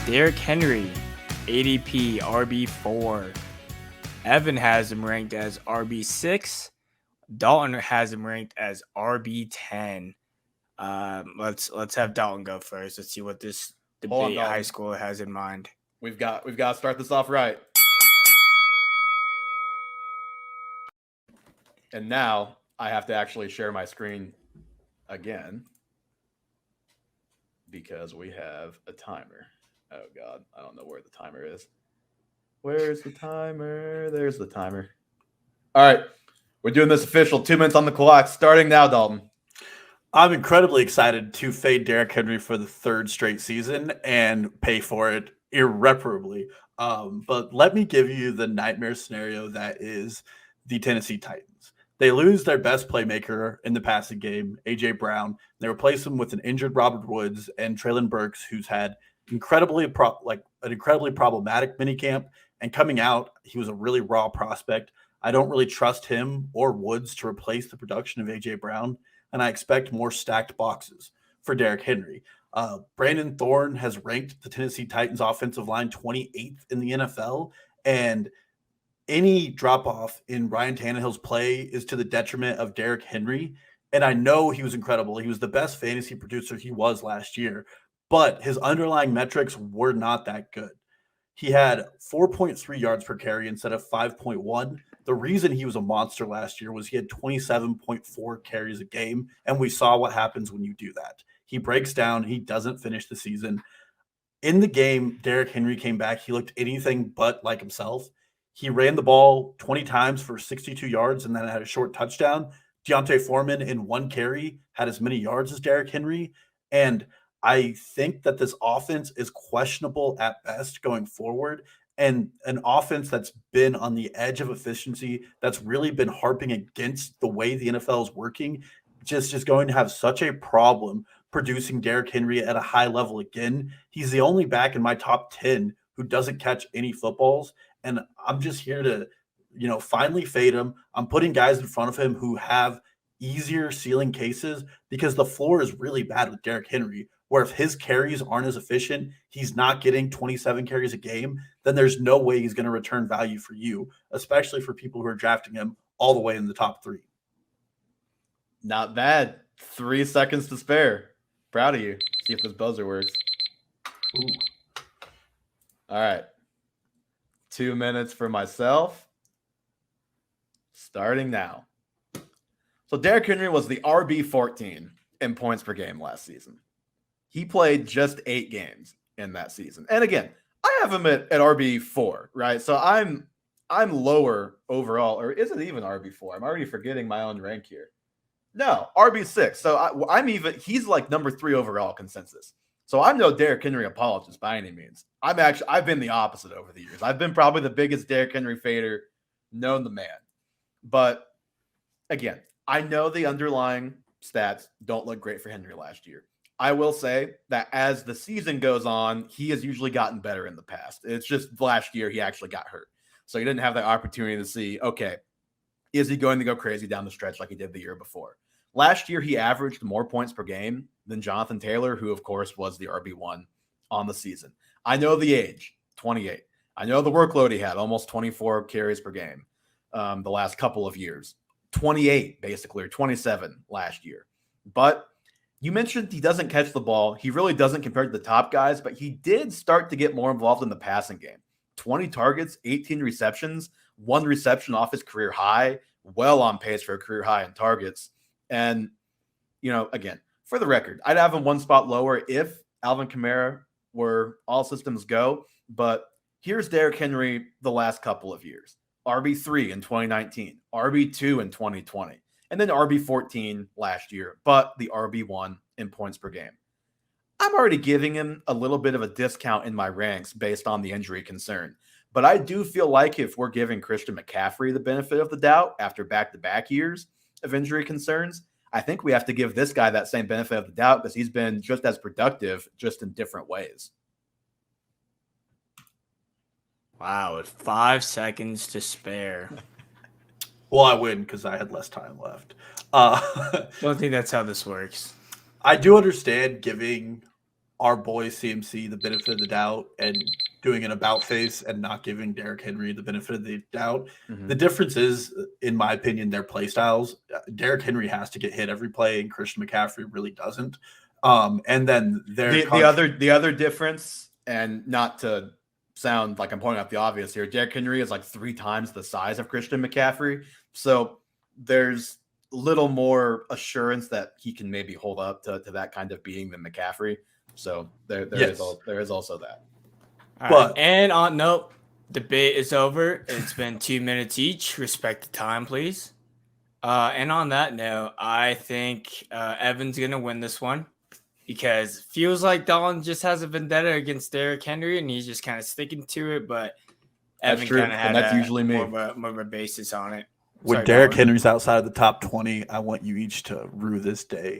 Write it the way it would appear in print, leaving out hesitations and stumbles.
Derrick Henry, ADP RB4. Evan has him ranked as RB6. Dalton has him ranked as RB10. Let's have Dalton go first. Let's see what this debate high school has in mind. We've got to start this off right. And now I have to actually share my screen again because we have a timer. Oh God, I don't know where the timer is. Where's the timer? There's the timer. All right, we're doing this official. 2 minutes on the clock. Starting now, Dalton. I'm incredibly excited to fade Derrick Henry for the third straight season and pay for it irreparably. But let me give you the nightmare scenario that is the Tennessee Titans. They lose their best playmaker in the passing game, A.J. Brown. They replace him with an injured Robert Woods and Treylon Burks, who's had an incredibly problematic minicamp. And coming out, he was a really raw prospect. I don't really trust him or Woods to replace the production of A.J. Brown, and I expect more stacked boxes for Derrick Henry. Brandon Thorne has ranked the Tennessee Titans offensive line 28th in the NFL, and any drop-off in Ryan Tannehill's play is to the detriment of Derrick Henry. And I know he was incredible. He was the best fantasy producer he was last year, but his underlying metrics were not that good. He had 4.3 yards per carry instead of 5.1. The reason he was a monster last year was he had 27.4 carries a game, and we saw what happens when you do that. He breaks down. He doesn't finish the season. In the game, Derrick Henry came back. He looked anything but like himself. He ran the ball 20 times for 62 yards and then had a short touchdown. Deontay Foreman in one carry had as many yards as Derrick Henry. And I think that this offense is questionable at best going forward, and an offense that's been on the edge of efficiency, that's really been harping against the way the NFL is working, just is going to have such a problem producing Derrick Henry at a high level again. He's the only back in my top 10 who doesn't catch any footballs, and I'm just here to, finally fade him. I'm putting guys in front of him who have easier ceiling cases because the floor is really bad with Derrick Henry, where if his carries aren't as efficient, he's not getting 27 carries a game, then there's no way he's going to return value for you, especially for people who are drafting him all the way in the top 3. Not bad. 3 seconds to spare. Proud of you. See if this buzzer works. Ooh. All right. 2 minutes for myself. Starting now. So Derrick Henry was the RB14 in points per game last season. He played just 8 games in that season. And again, I have him at RB4, right? So I'm lower overall, or is it even RB4? I'm already forgetting my own rank here. No, RB6. So he's like number 3 overall consensus. So I'm no Derrick Henry apologist by any means. I've been the opposite over the years. I've been probably the biggest Derrick Henry fader known to man. But again, I know the underlying stats don't look great for Henry last year. I will say that as the season goes on, he has usually gotten better in the past. It's just last year he actually got hurt. So he didn't have that opportunity to see, okay, is he going to go crazy down the stretch like he did the year before? Last year, he averaged more points per game than Jonathan Taylor, who, of course, was the RB1 on the season. I know the age, 28. I know the workload he had, almost 24 carries per game the last couple of years. 28, basically, or 27 last year. But you mentioned he doesn't catch the ball. He really doesn't compared to the top guys, but he did start to get more involved in the passing game. 20 targets, 18 receptions, 1 reception off his career high, well on pace for a career high in targets. And, again, for the record, I'd have him 1 spot lower if Alvin Kamara were all systems go. But here's Derrick Henry the last couple of years. RB3 in 2019, RB2 in 2020. And then RB14 last year, but the RB1 in points per game. I'm already giving him a little bit of a discount in my ranks based on the injury concern. But I do feel like if we're giving Christian McCaffrey the benefit of the doubt after back-to-back years of injury concerns, I think we have to give this guy that same benefit of the doubt because he's been just as productive, just in different ways. Wow, with 5 seconds to spare. Well, I win because I had less time left. Don't think that's how this works. I do understand giving our boy CMC the benefit of the doubt and doing an about face and not giving Derrick Henry the benefit of the doubt. Mhm. The difference is, in my opinion, their play styles. Derrick Henry has to get hit every play, and Christian McCaffrey really doesn't. And then the other difference, and not to sound like I'm pointing out the obvious here, Derrick Henry is like 3 times the size of Christian McCaffrey, so there's little more assurance that he can maybe hold up to that kind of being than McCaffrey. So there is also that. But and on note, debate is over. It's been 2 minutes each. Respect the time, please. And on that note, I think Evan's gonna win this one because it feels like Dalton just has a vendetta against Derrick Henry and he's just kind of sticking to it. But Evan kind of had that's usually me. more of a basis on it. When Sorry, Derrick Dalton. Henry's outside of the top 20, I want you each to rue this day.